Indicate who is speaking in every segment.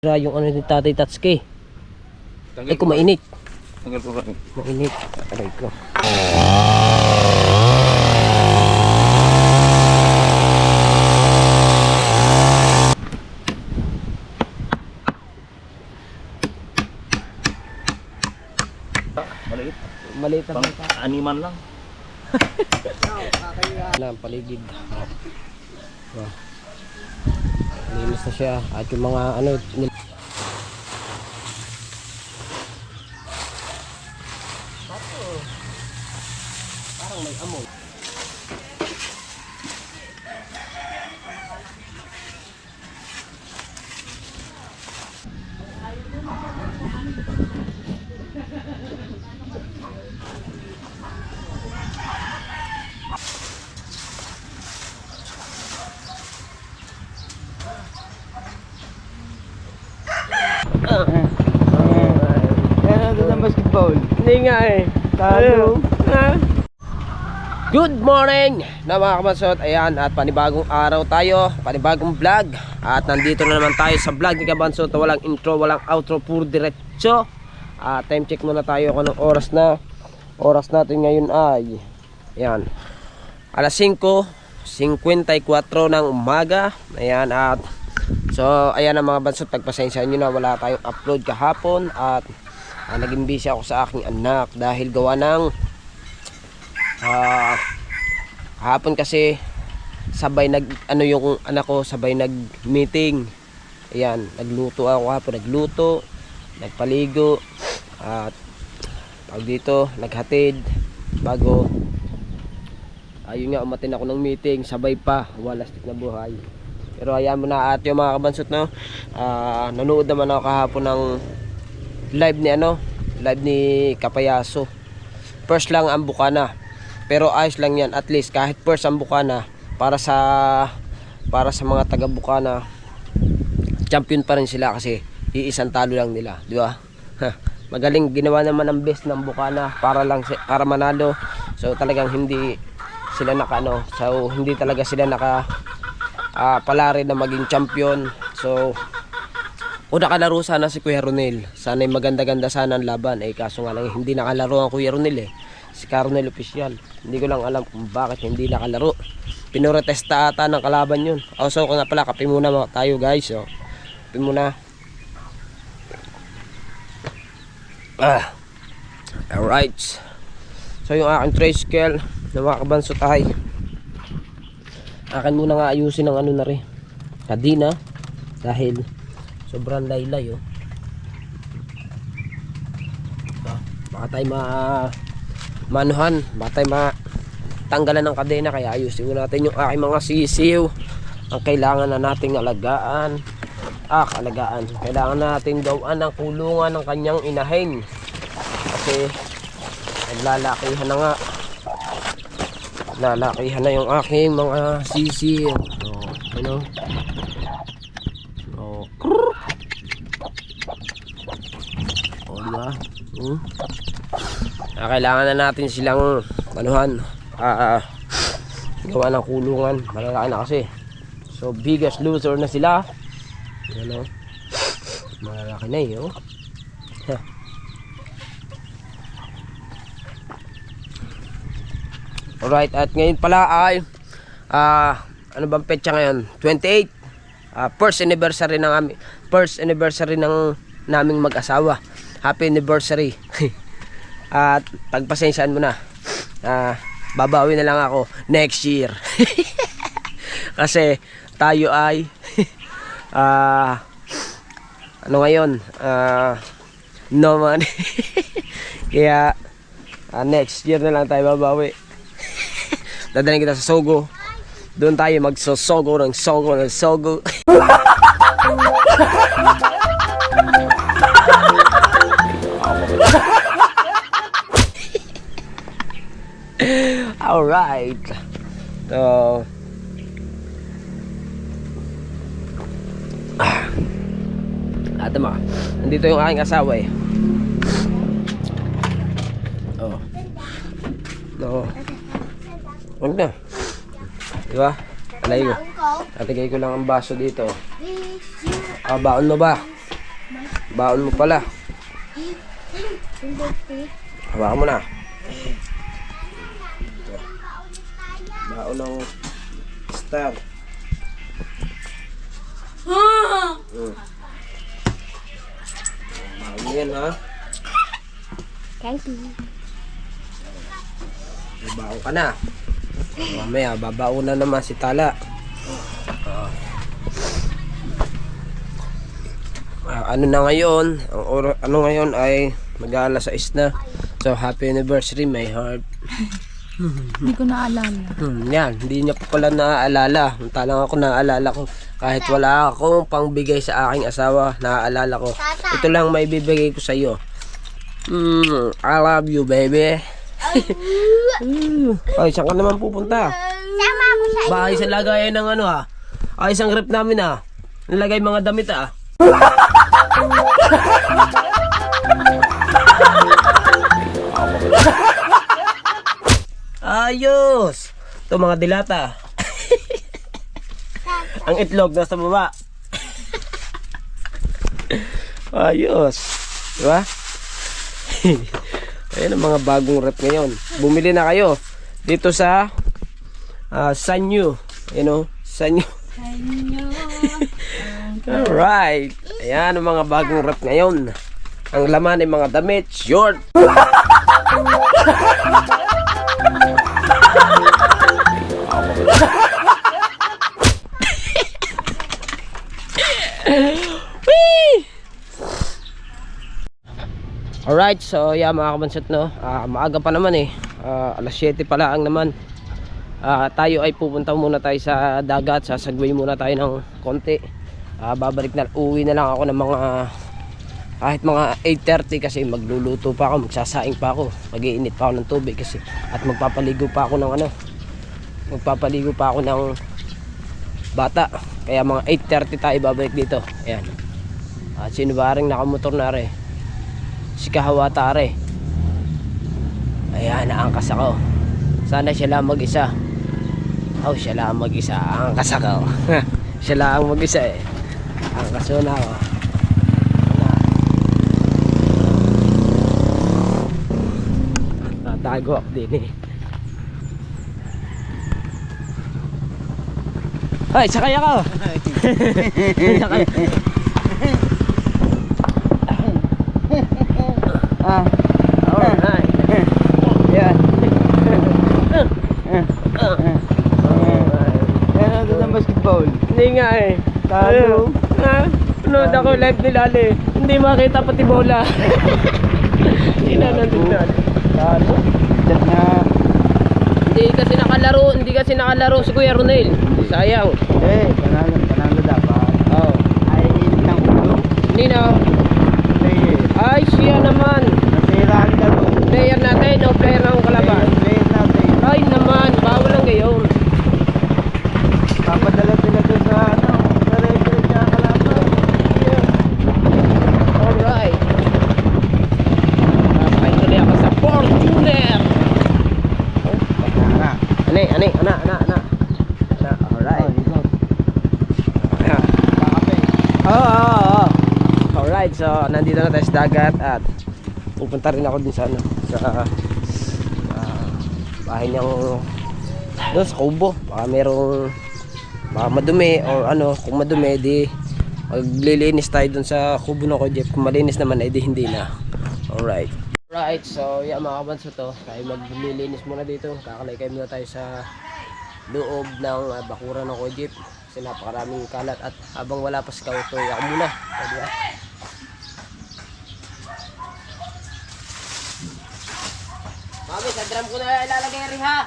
Speaker 1: Yung ano ni Tatay Tatsuki. Ay ko mainit.
Speaker 2: Tanggal ko rin.
Speaker 1: Mainit. Aray ko.
Speaker 2: Maliit.
Speaker 1: Maliit na
Speaker 2: Pang
Speaker 1: bata.
Speaker 2: animan lang.
Speaker 1: Wala ang paligid. Oh. Linis na siya. At yung mga ano parang may amoy.
Speaker 2: Yan na ng basketball.
Speaker 1: Hindi nga eh.
Speaker 2: Talo.
Speaker 1: Good morning na mga kabansot. Ayan, at panibagong araw tayo, panibagong vlog. At nandito na naman tayo sa vlog ni Kabansot. Walang intro, walang outro, puro diretso. Time check muna tayo kung anong oras na. Oras natin ngayon ay ayan, alas 5:54 ng umaga. Ayan, at so ayan ang mga bansot, pagpasensya nyo na wala tayong upload kahapon. At naging busy ako sa aking anak dahil gawa ng hapon kasi sabay yung anak ko sabay nag meeting. Ayan, nagluto ako hapon, nagpaligo at pag dito naghatid bago ayun nga, umatin ako ng meeting, sabay pa, walastik na buhay. Pero ayan mo na at yung mga kabansot, no, nanood naman ako kahapon ng live ni Kapayaso. First lang ang Bukana, pero ayos lang yan, at least kahit first ang Bukana, para sa mga taga Bukana, champion pa rin sila kasi iisang talo lang nila, di ba? Magaling, ginawa naman ang best ng Bukana para manalo. So talagang hindi sila hindi talaga sila palari na maging champion. So nakalaro sana si Kuya Ronel, sana'y maganda-ganda sana ang laban, kaso nga lang hindi nakalaro ang Kuya Ronel si Ronel Official. Hindi ko lang alam kung bakit hindi nakalaro. Pinurotesta ata ng kalaban yun. So ko nga pala, kape muna tayo guys. So kape muna. Alright. So yung aking tricycle na mga kabansot ay akin muna nga ayusin ng ano na rin, kadina, dahil sobrang laylay baka tayo manuhan, baka tayo matanggalan ng kadena, kaya ayusin muna natin yung aking mga sisiw. Ang kailangan na nating alagaan, kailangan natin gawaan ng kulungan ng kanyang inahin kasi naglalakihan na nga, lalakihan na yung aking mga sisiw. Diba? Kailangan na natin silang gawa ng kulungan, malalaki na kasi. So biggest loser na sila. Malalaki na Alright, at ngayon pala ay ano bang petsa ngayon? 28. First anniversary ng naming mag-asawa. Happy anniversary. At pagpasensyaan mo na, babawi na lang ako next year. Kasi tayo ay ano ngayon, no money. Kaya next year na lang tayo babawi. Dadalhin kita sa Sogo. Doon tayo magsosogo ng sogo. Alright. So ate mo, nandito yung aking asawa Huwag na. Diba? Alay ko. Tatigay ko lang ang baso dito. Baon mo ba? Baon mo pala. Hawakan mo na. Ito. Baon ng star. Baon mo yan, ha?
Speaker 3: Thank you.
Speaker 1: Baon ka na. Mamaya, babaon na naman si Tala. Ano na ngayon? Ano ngayon ay mag-aalas 6 na. So, happy anniversary, my heart.
Speaker 3: Hindi ko naalala.
Speaker 1: Yan, hindi niya pa pala naaalala. Talang ako naaalala ko. Kahit wala akong pangbigay sa aking asawa, naaalala ko. Ito lang may bibigay ko sa iyo. I love you, baby. Ay, saan ka naman pupunta?
Speaker 3: Sama ako sa
Speaker 1: Bahay sa lagayan ng ano ha? Ay, isang rep namin ha. Nilagay mga damit ha. Ayos! Ito mga dilata. Ang itlog nasa baba. Ayos. Diba? Ayan ang mga bagong rep ngayon. Bumili na kayo dito sa Sanyo. You know, Sanyo. Alright. Ayan ang mga bagong rep ngayon. Ang laman ay mga damit, short. Alright, so yeah mga kabansot no, maaga pa naman alas 7 pa lang naman. Tayo ay pupunta muna tayo sa dagat, sasagway muna tayo ng konti. Babalik na, uwi na lang ako ng mga kahit mga 8:30 kasi magluluto pa ako, magsasaing pa ako, mag-iinit pa ako ng tubig kasi at magpapaligo pa ako ng bata. Kaya mga 8:30 tayo babalik dito. Ayan. At sino ba ring nakamotor na re? Si Kahawata re. Ayan, naangkas ako. Sana siya lang mag-isa. Oh, siya lang mag-isa. Angkas ako. Siya lang mag-isa eh. Angkas na ako. Tatago ako din eh. Ay, sakay ako. Sakay. Alright.
Speaker 2: Yan. Yan ang doon ng basketball.
Speaker 1: Hindi nga eh.
Speaker 2: Talo.
Speaker 1: Panood ako live ni Lali. Hindi makita pati bola. Hindi na nandun na.
Speaker 2: Talo. Diyan nga.
Speaker 1: Hindi kasi nakalaro si Kuya Ronel. Sayang.
Speaker 2: Panalo dapat.
Speaker 1: Oh.
Speaker 2: Ay, hindi ng ulo.
Speaker 1: Hindi na.
Speaker 2: Player.
Speaker 1: Ay, siya naman.
Speaker 2: Nasira ang laro.
Speaker 1: Player natin o player ng kalaban?
Speaker 2: Player natin.
Speaker 1: Ay naman, bawal lang gayon.
Speaker 2: Papadala sila doon sa sa referee niya kalaban.
Speaker 1: Alright. Nakakain tuloy ako sa Fortuner. Ana. Alright. Ayan. Oo. Alright, so nandito na tayo sa dagat at pupunta rin ako din sa bahay niyang doon sa kubo. Baka madumi or ano, kung madumi di maglilinis tayo dun sa kubo ng Kuya Jeff. Kung malinis naman ay di hindi na. Alright, so yeah mga kabanso to, tayo maglilinis muna dito. Kakalaykay muna tayo sa loob ng bakuran ng Kuya Jeff kasi napakaraming kalat at habang wala pa si Kautoy ako muna. Diba? Mami, sa drum ko na ilalagay rin ha.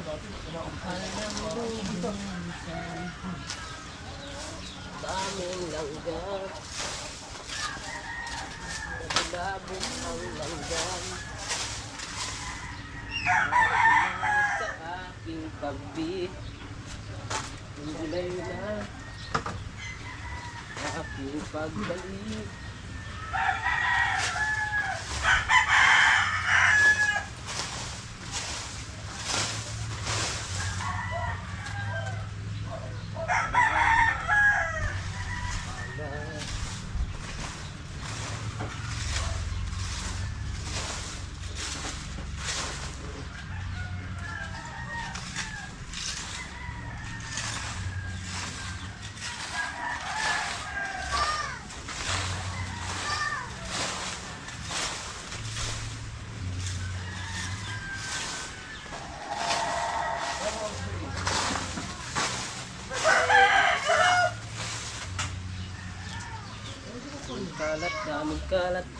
Speaker 1: Daming langgam. Nagulabog ang langgam. Sa aking tabi. Gulay na aking pagbalik.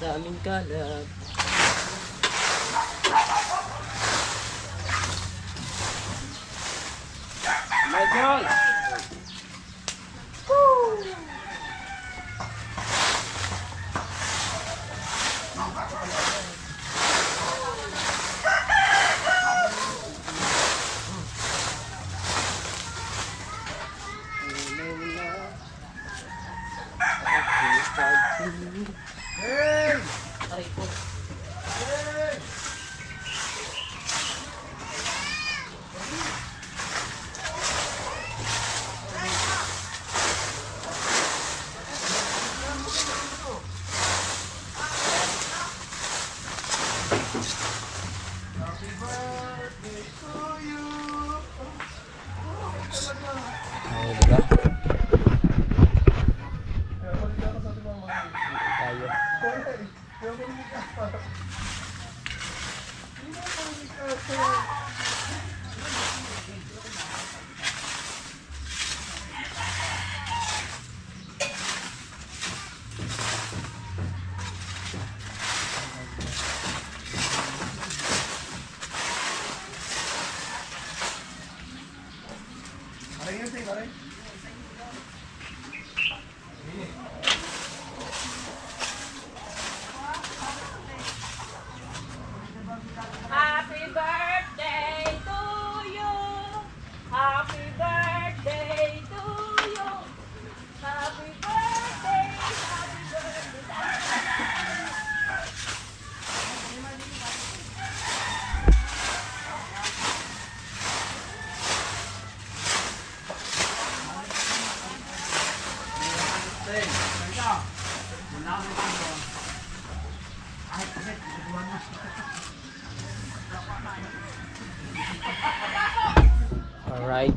Speaker 1: Daming kalat. Michael! Aray ko. Ay, diba? Tayo.
Speaker 4: Happy birthday to you. Happy birthday to you. Happy birthday. Happy birthday.
Speaker 1: All right.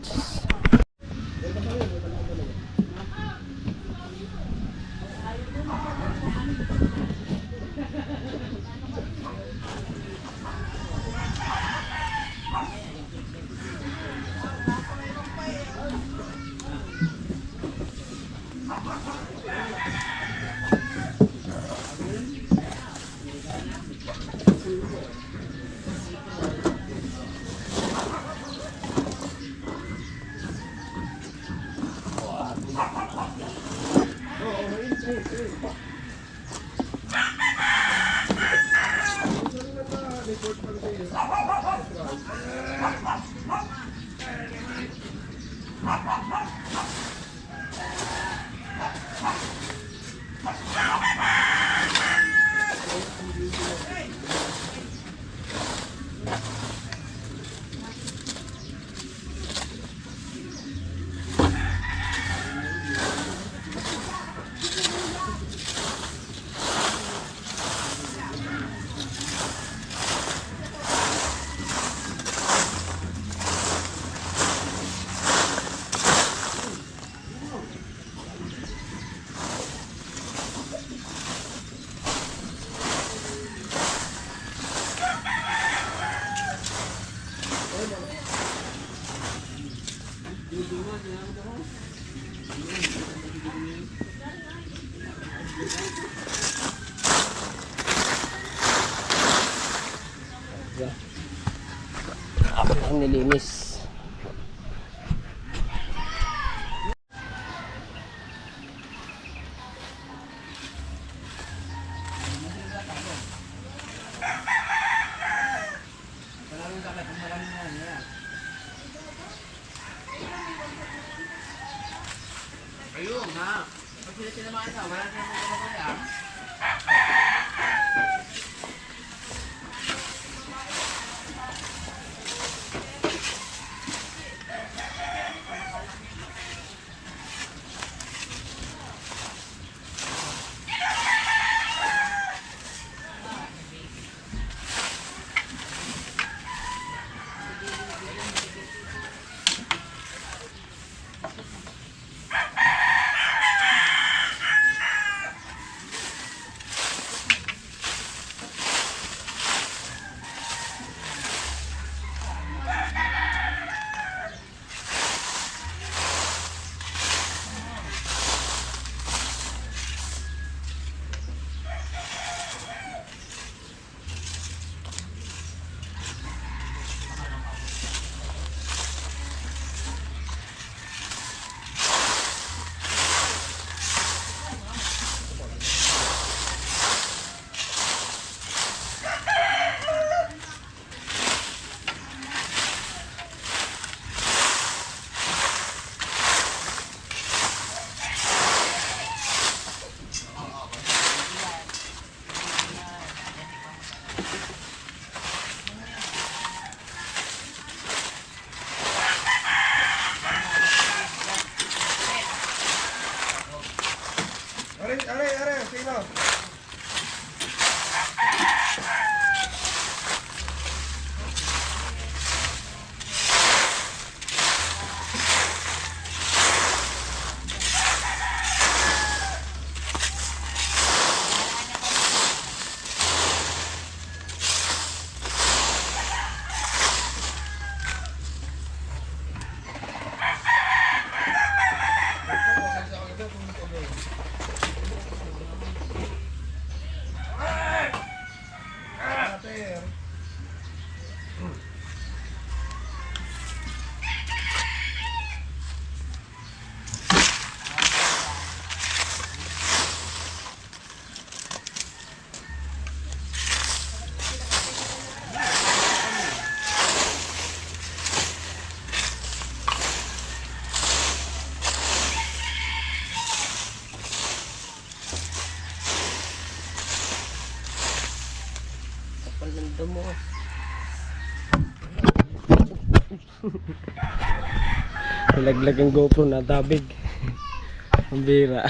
Speaker 1: Yeah. ang nilinis. Palanda mo. Nalaglag ang GoPro na tabig. Ang bira.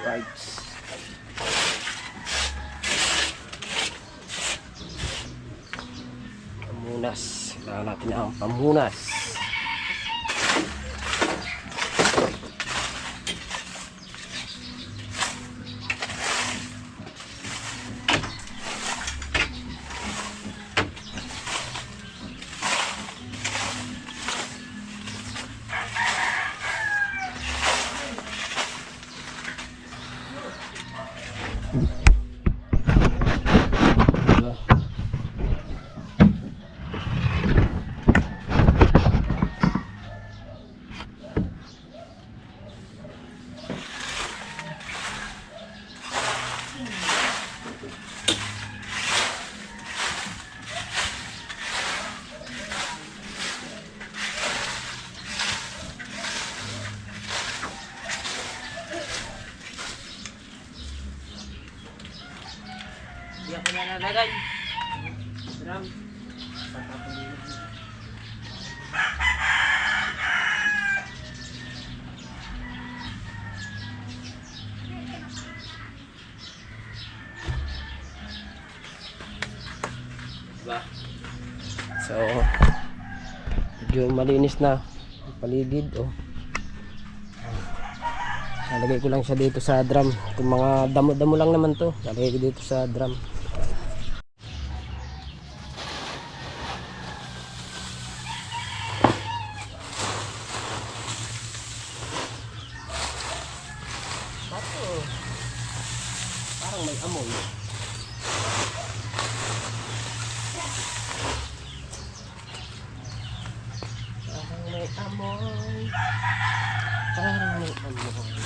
Speaker 1: Right. Pamunas. Kailangan natin ang pamunas. Hindi ako nalalagay. Sarang. Diba? So, medyo malinis na ang paligid. Oh. Lalagay ko lang siya dito sa drum. Itong mga damo-damo lang naman to. Lalagay ko dito sa drum. Bato. Parang may amoy. Parang may amoy. Parang may amoy.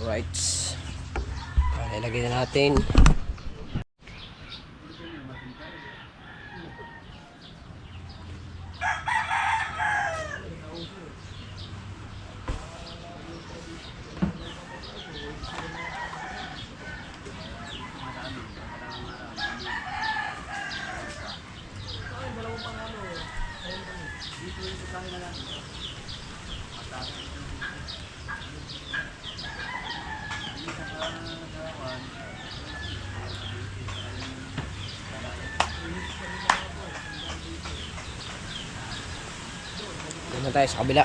Speaker 1: Alright. Ilagay na natin. na tayo sa kabila.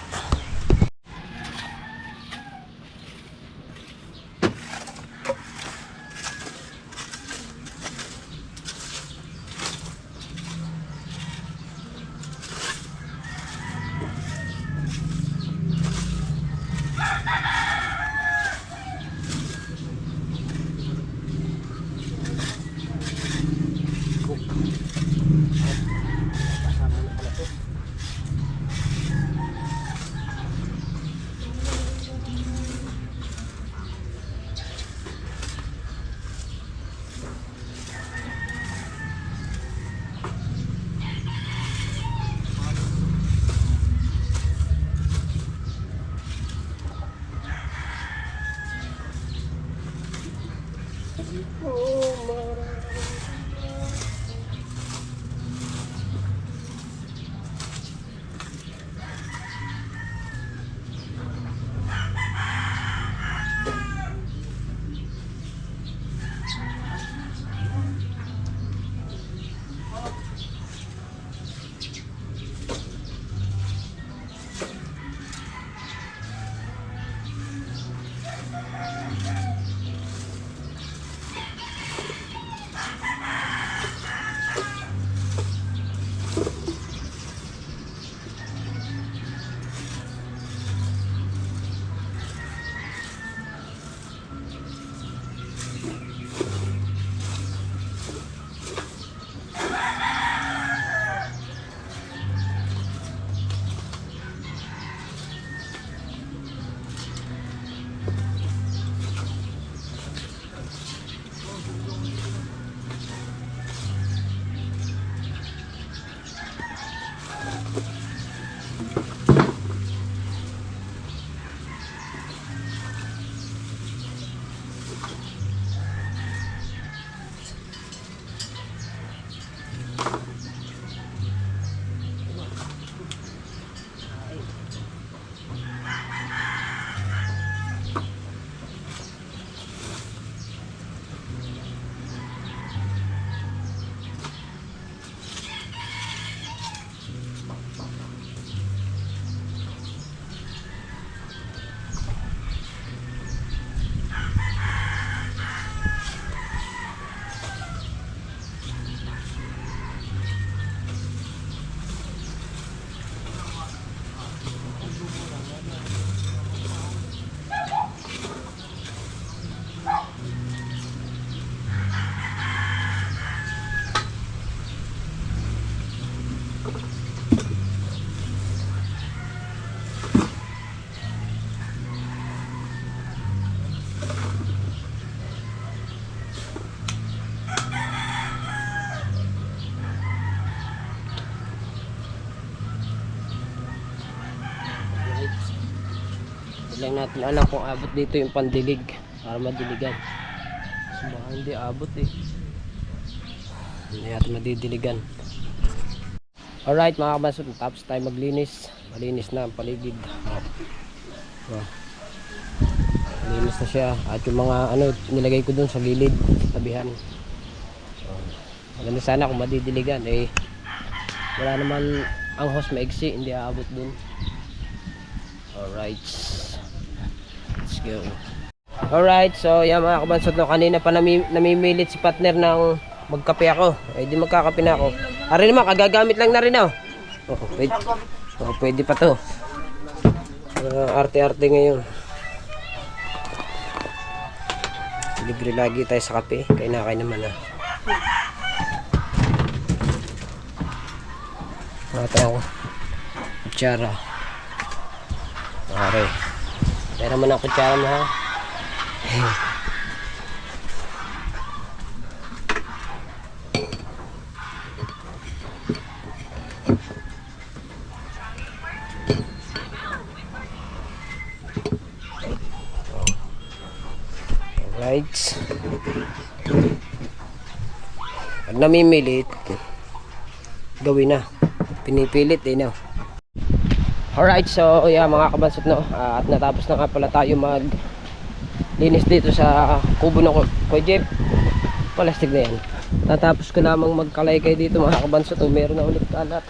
Speaker 1: Lang natin alam kung abot dito yung pandilig para madiligan. So baka hindi abot eh. Hindi natin madidiligan. Alright mga kabansot, tapos tayo maglinis. Malinis na ang paligid. Malinis na siya. At yung mga ano nilagay ko dun sa gilid, tabihan. Maganda sana kung madidiligan eh. Wala naman ang hose maigsi, hindi aabot dun. Alright, let's go. Alright, so yan mga kabansot, no, kanina pa namimilit si partner ng magkape ako. Eh di magkakape na ako. Ari naman, kagagamit lang na rin ako. Pwede pa to. Arte-arte ngayon. Libre lagi tayo sa kape. Kaya naman ah. Mga tayo kutsara. Okay. Pera mo na kutsara mo ha. Alright. Pag namimilit, gawin na. Pinipilit eh no. Alright, so yeah mga kabansot, no, at natapos na nga pala tayo mag linis dito sa kubo ng Kuya Jeff. Plastic na yan. Tatapos ko lamang magkalaykay dito mga kabansot. Meron na ulit kalat.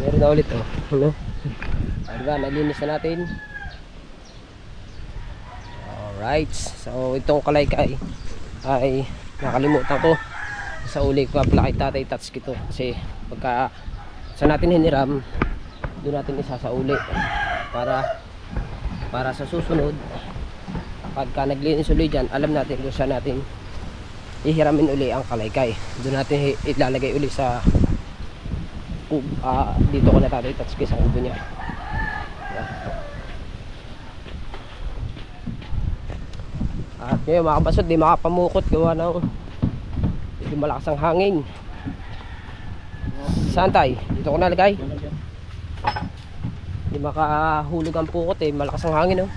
Speaker 1: Meron na ulit oh. Ano? Diba, nalinis na natin. Alright, so itong kalaykay ay nakalimutan ko sa uli ko pala kay Tatay Tatsuki to, kasi pagka sa natin hiniram, doon natin isa sa uli para sa susunod pagka naglinis uli dyan, alam natin kung saan natin ihiramin uli ang kalaykay. Doon natin ilalagay uli sa dito ko na Tatay Tatsuki sa kubo niya. At ngayon mga kabasod, di makapamukot gawa ng hindi malakas ang hangin. Saan tayo? Dito ko nalagay. Hindi makahulog ang pukot eh, malakas ang hangin oh.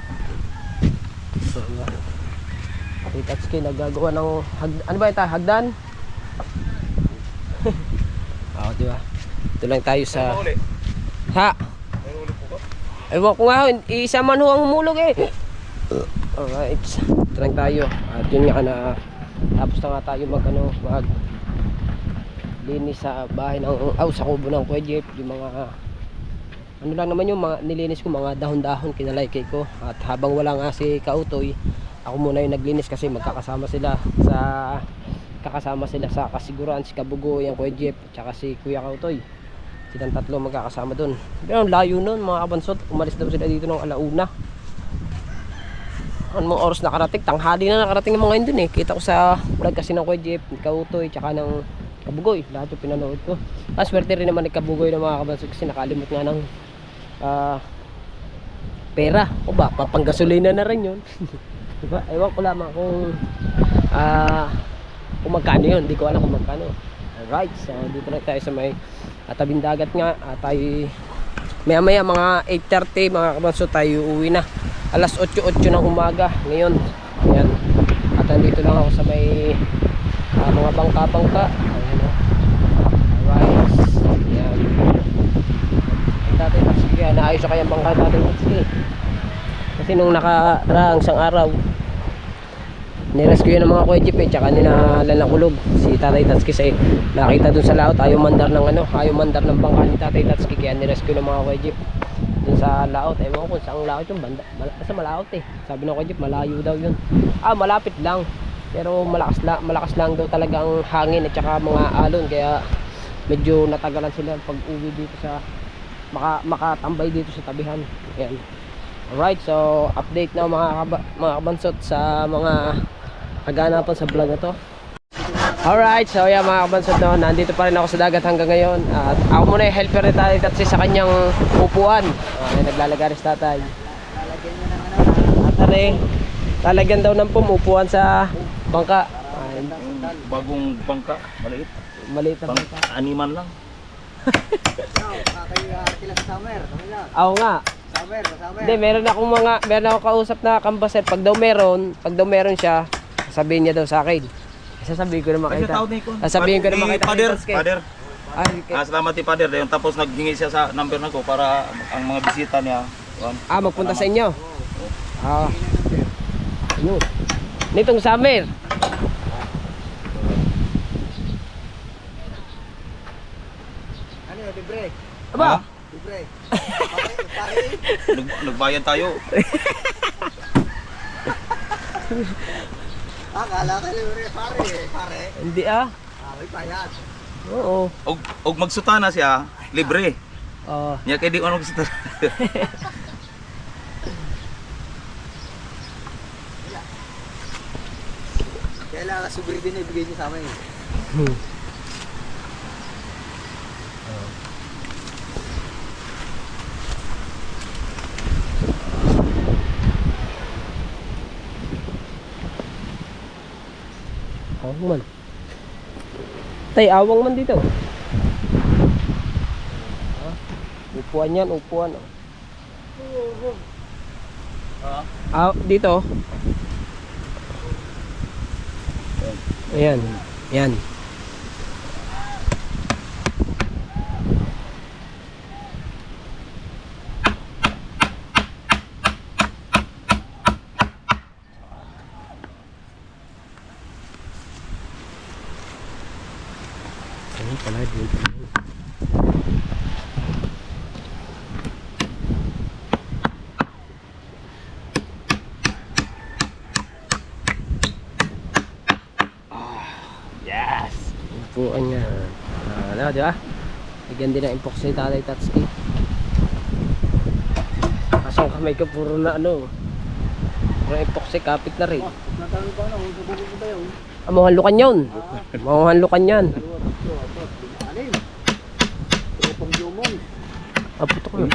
Speaker 1: So, Tatsuki nagagawa ng ano ba ito? Hagdan? Oo, diba? Ito lang tayo sa ha? Ewan ko nga, isa man ho ang humulog eh. Alright, ito lang tayo. At yun nga na tapos na nga tayo mag linis sa bahay ng sa kubo ng Kuya Jeff. Yung mga ano lang naman yung mga nilinis ko, mga dahon-dahon kinalaykay ko. At habang wala nga si Kautoy, ako muna yung naglinis kasi magkakasama sila sa kasiguran, si Kabugo, yung Kuya Jeff, tsaka si Kuya Kautoy. Silang tatlo magkakasama dun. Pero ang layo nun mga kabansot, umalis daw sila dito ng alauna. Anong oras nakarating? Tanghali na nakarating ng mga yun dun eh. Kita ko sa vlog kasi ng Kuya Jeff, ni Kautoy, tsaka ng Kabugoy. Lahat yung pinanood ko. Swerte rin naman ni Kabugoy ng mga kabansot kasi nakalimot nga ng pera. O ba, papanggasolina na rin yun. Diba? Ewan ko lamang kung magkano yun. Hindi ko alam kung magkano. Alright, so dito na tayo sa may tabing dagat nga. Tayo maya maya mga 8:30 mga kabansot tayo uuwi na. Alas 8:08 ng umaga ngayon. Ayan. At nandito lang ako sa may mga bangka-bangka. Ayan o. Alright. Ayan. Tatay Tatsuki. Naayos ko kayang bangka Tatay Tatsuki. Kasi nung nakaraang isang araw, nirescue ng mga Kuya Jeep tsaka nilalakulog si Tatay Tatsuki kasi nakita dun sa laot ayaw mandar ng bangka ni Tatay Tatsuki, kaya nirescue ng mga Kuya Jeep dun sa laot. Ewan ko kung saan laot yung banda, basta malaot eh. Sabi ng Kuya Jeep malayo daw yun, malapit lang pero malakas lang daw talaga ang hangin at saka mga alon, kaya medyo natagalan sila pag uwi dito sa makatambay dito sa tabihan. Ayan. Alright, so update na mga kabansot sa mga kaganapan sa vlog na to. Alright, so yeah mga kabansot, no, nandito pa rin ako sa dagat hanggang ngayon. At ako muna yung helper ni Tatay Tatsi sa kanyang upuan. Naglalagaris tatay. Talagyan daw ng upuan sa bangka.
Speaker 2: Bagong bangka, maliit.
Speaker 1: Maliit na bangka.
Speaker 2: Animan lang.
Speaker 1: Oo nga. Hindi, meron akong kausap na kambaser. Pag daw meron siya, sabihin niya daw sa akin. Sasabihin ko naman kay sasabihin ko naman kay
Speaker 2: Father. Salamat ni Father. Tapos naghingi siya sa number na ko para ang mga bisita niya.
Speaker 1: Magpunta sa inyo. Ano? Nitong summer.
Speaker 5: Ano yun, libre?
Speaker 1: Aba?
Speaker 5: Libre.
Speaker 2: Nagbayad tayo.
Speaker 5: Akala ka libre, pare.
Speaker 1: Hindi
Speaker 5: May bayad.
Speaker 1: Oo.
Speaker 2: Og magsutana siya, libre. Nya kay di ano magsutana.
Speaker 5: Kailangan subri din ibigay niyo sa amin.
Speaker 1: Awang man. Tay, awang man dito. Upuan yan, upuan. Dito. Ayan. Yan. Ayun pala, dito. upuan niya. Ano, di ba? Bigyan din ng epoxy Tatay Tatsuki. Kaso ang kamay ko puro na ano. Puro epoxy, kapit na rin.
Speaker 5: Natanong pa na, kung sabugin ko tayo.
Speaker 1: Mahanlukan yun. Mahanlukan yan.
Speaker 5: Anim. Ito pang jumong.
Speaker 1: Putok na.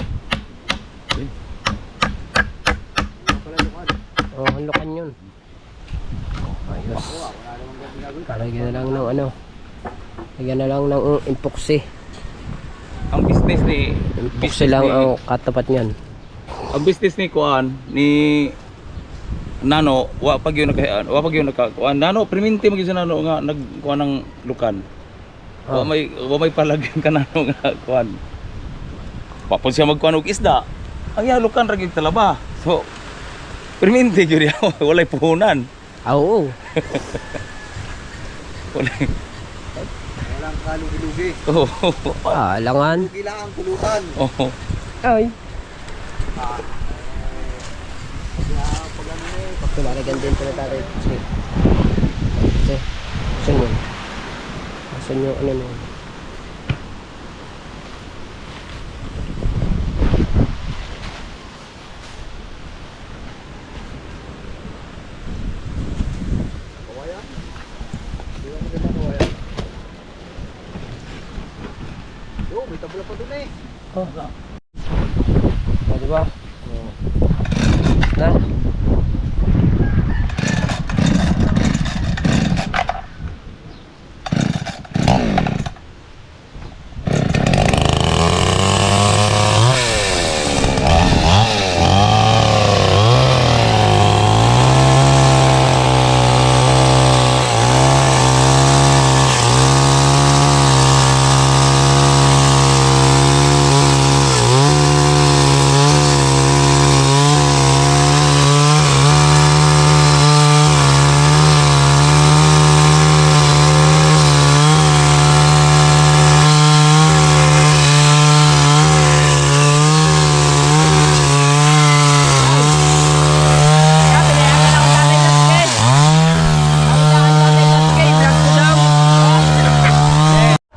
Speaker 1: Hanlukan yun. Ayos. Lagyan na lang ng ano. Lagyan na lang ng epoxy.
Speaker 2: Ang business ni
Speaker 1: Epoxy lang ang katapat niyan.
Speaker 2: ang business ni Kuan ni Nano wa pag yun nagkuan Nano priminti mo gyud Nano nga nagkuan ng lukan. Wa may palagyan ka Nano nga kuan. Papon siya magkuan og isda. Ang iya lukan ra gyud talaba. So priminti gyud walay puhunan.
Speaker 1: Oo.
Speaker 2: Walay.
Speaker 5: Walang kalugi-lugi.
Speaker 2: Oh.
Speaker 1: Alangan.
Speaker 5: Lugi lang ang pulutan.
Speaker 2: Oh.
Speaker 1: Ay.
Speaker 5: Pag ano eh,
Speaker 1: Tumalagyan din ito na Tatay Tatsuki. Kasi, asan yun? Asan yung ano na yun?
Speaker 5: kawayan. Di ba maganda kawayan? Yo, may tabla pa dun eh.
Speaker 1: Oh. Diba? Na?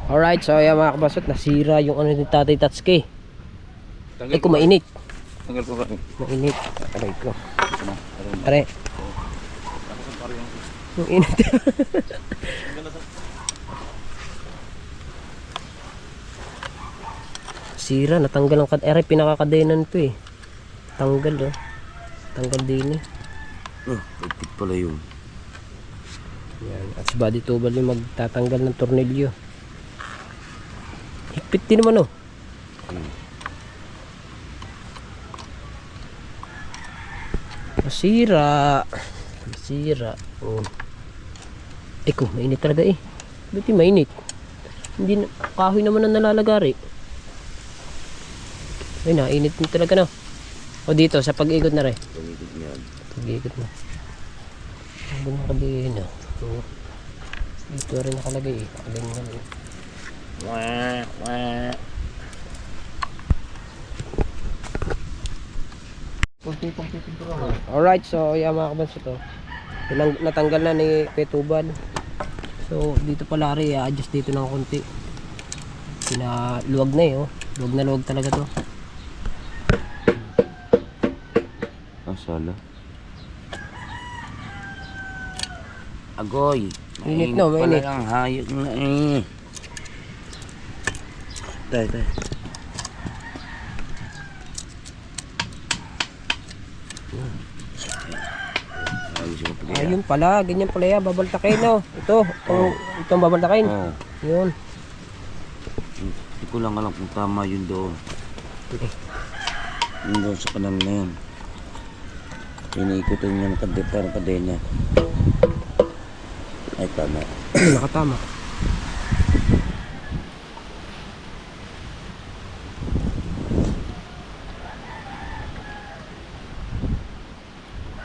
Speaker 1: Alright, so ayan mga kabasot, nasira yung ano ni Tatay Tatsuki. Ay kung mainit.
Speaker 2: Tanggal ko ba?
Speaker 1: Mainit. Aray ko. Aray. Yung init. Sira, natanggal ang aray, pinakakadenan to eh. Tanggal oh. Tanggal din eh.
Speaker 2: Pagtik pala yun.
Speaker 1: Yan. At si body tubal yung magtatanggal ng tornilyo. Higpit din naman oh. Masira. Masira. Oh. Eko, mainit talaga eh. Ba't yung mainit? Hindi na, kahoy naman ang nalalagari. Ay, nainit din talaga no. O dito, sa pag-ikot na rin.
Speaker 2: Pag-ikot niyan.
Speaker 1: Pag-ikot na. Ang nakadiin na. Dito rin nakalagay eh. Nakaganyan eh. Alright, so yeah mga kabanso to. Natanggal na ni Petuban. So dito pala rin, adjust dito ng konti. Pinaluwag na eh oh. Luwag na luwag talaga to.
Speaker 2: Sala. Agoy.
Speaker 1: Mainit no, mainit.
Speaker 2: Pala lang hayop na eh. Tay.
Speaker 1: Ayun pala, ganyan pala yan, babaltakin no. Itong babaltakin.
Speaker 2: Oh.
Speaker 1: Yun.
Speaker 2: Hindi ko lang alam kung tama yun doon. Yun doon sa kanan na yun. Iniikutin niya ng parang kadena. Ay, tama.
Speaker 1: Nakatama.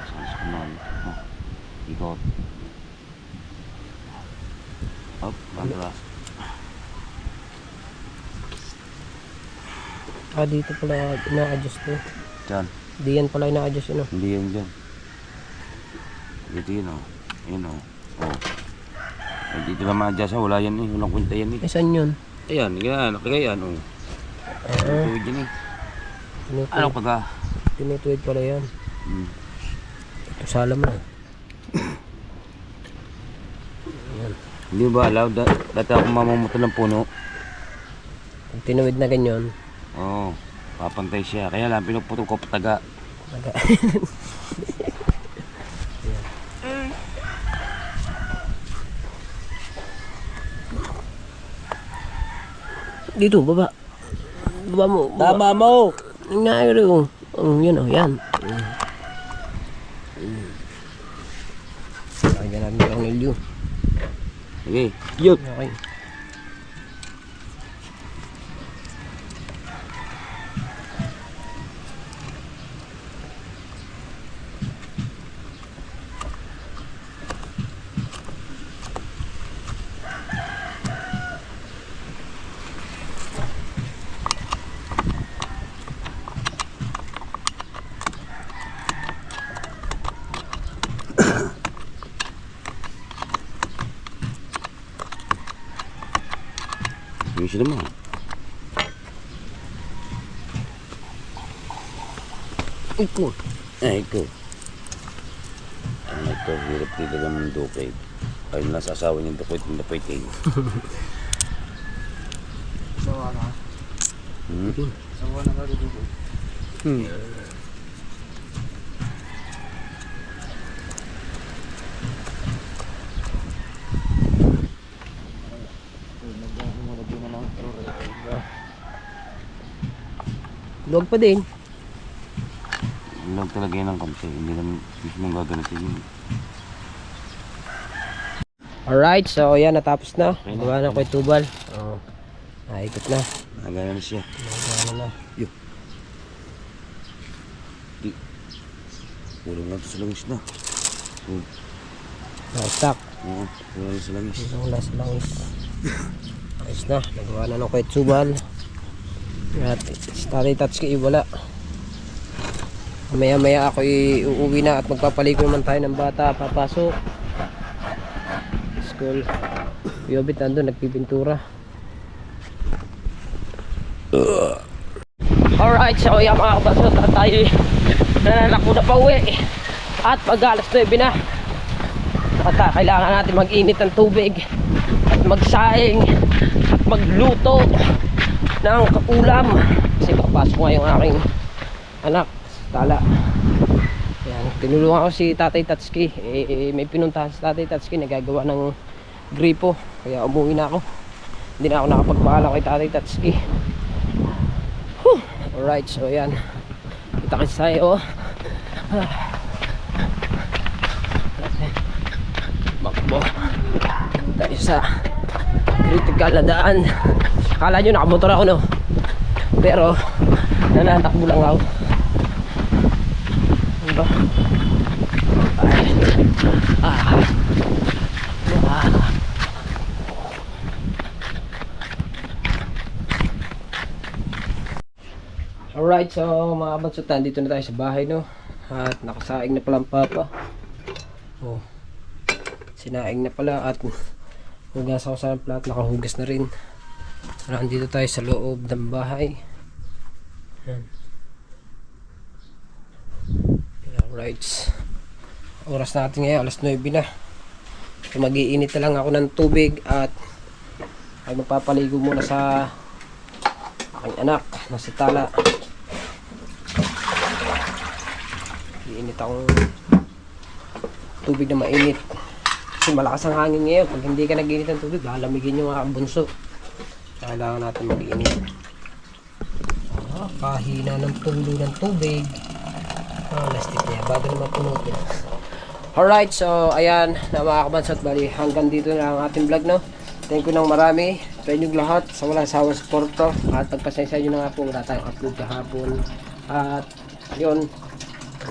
Speaker 2: Sa kanan. Oh. Ikot. Up, bandras.
Speaker 1: Dito pala ina-adjust to.
Speaker 2: Diyan.
Speaker 1: Di yan pala ina-adjust yun oh.
Speaker 2: Hindi yan dyan. Dito yun o. Yun o. Oh. Ay, dito naman dyan sa wala yan eh. Walang kwenta yan eh.
Speaker 1: Eh, saan yun?
Speaker 2: Ayan, yan. Nakagayan oh. Tuwid yan eh. Ano ka ga?
Speaker 1: Tinutuwid pala yan.
Speaker 2: Hmm.
Speaker 1: Ito sala mo.
Speaker 2: Hindi ba alaw? Dati ako mamamuto ng puno.
Speaker 1: Pag tinuwid na ganyan.
Speaker 2: Oo. Papantay siya. Kaya lang pinuputo ko pataga.
Speaker 1: Dito, baba. Baba mo. Baba mo! Nangyari oh. Yan oh, yan. Lagyan natin yung tornilyo.
Speaker 2: Sige. Yup.
Speaker 1: Okay.
Speaker 2: Yung sila mo.
Speaker 1: Ito.
Speaker 2: Ikaw. Ang nagkahirap dito ng dukay. Ayun lang sa asawa niyang dukay ng dapay kayo.
Speaker 5: Sawa na. Sawa na ka dito.
Speaker 1: Luwag pa din.
Speaker 2: Huwag talaga yan ang kamsi. Hindi naman mismo gaganatin yun.
Speaker 1: Alright, so yan, natapos na.
Speaker 2: Okay na.
Speaker 1: Gawa na ko yung tubal. Oh. Naikot na.
Speaker 2: Nagana na siya.
Speaker 1: Nagawa na.
Speaker 2: Kulang lang ito sa langis na.
Speaker 1: Nakastack.
Speaker 2: Oo, kulang lang sa langis.
Speaker 1: Wala sa langis. Ayos na. Nagawa na ng kwet tubal. At Tatay Tatsuki wala. Maya maya ako uuwi na at magpapaligo naman tayo ng bata. Papasok school. Yobit nandun nagpipintura. Alright, so yan mga kabasot at tayo nananakbo na pa uwi. At pag alas 9 na at kailangan natin mag-init ng tubig at magsaing at magluto ng ulam kasi papasok nga yung aking anak tala. Yan, tinulungan ko si Tatay Tatsuki. May pinuntahan si Tatay Tatsuki nagagawa ng gripo kaya umuwi na ako. Hindi na ako nakapagpaalam kay Tatay Tatsuki. Alright, so yan, kita kasi tayo. Bakbo tayo sa critical na daan. Akala nyo nakamotor ako no, pero nanatakbo lang ako. Ano ba? Alright, so mga kabansot, nandito na tayo sa bahay no. At nakasaing na pala ang papa. Oh, sinaing na pala at hugas ako sa plat, nakahugas na rin. So, nandito tayo sa loob ng bahay. Yan. Alright, oras natin ngayon alas 9 na. So, mag-iinit na lang ako ng tubig at ay magpapaligo muna sa aking anak na si Tala. Iinit akong tubig na mainit kasi malakas ang hangin ngayon. Pag hindi ka nag-init ng tubig lalamigin yung mga bunso. Kailangan natin mag-init. Kahina ng tulo ng tubig. Lastik niya bago naman punutin. Alright, so ayan na mga kabansot, bali hanggang dito na ang ating vlog no. Thank you ng marami sa inyong lahat sa walang sawang suporto at pagpasensya nyo na nga po wala tayong upload kahapon. At yun,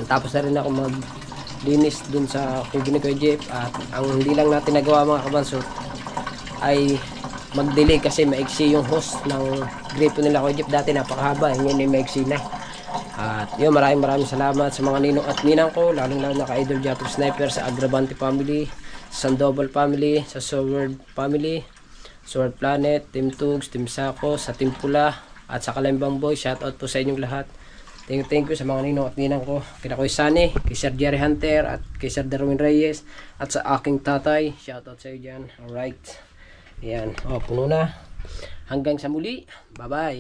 Speaker 1: tapos na rin ako maglinis dun sa kubo ni Kuya Jeff. At ang hindi lang natin nagawa mga kabansot ay mag-delay kasi maiksi yung host ng gripo nila Kuya Jeff. Dati napakahaba, ngayon ay maiksi na. At yun, maraming salamat sa mga ninong at ninang ko, lalong lalo na ka Idol Japper Sniper sa Agravante family, Sandoval family, sa Sword family, Sword Planet, Team Tugs, Team Sako, sa Team Pula, at sa Kalembang Boy. Shoutout po sa inyong lahat. Thank you sa mga ninong at ninang ko. Kina Kuya Sunny, kay Sir Jerry Hunter, at kay Sir Darwin Reyes, at sa aking tatay. Shoutout sa iyo dyan. Alright. Ayan. Puno na. Hanggang sa muli. Bye-bye.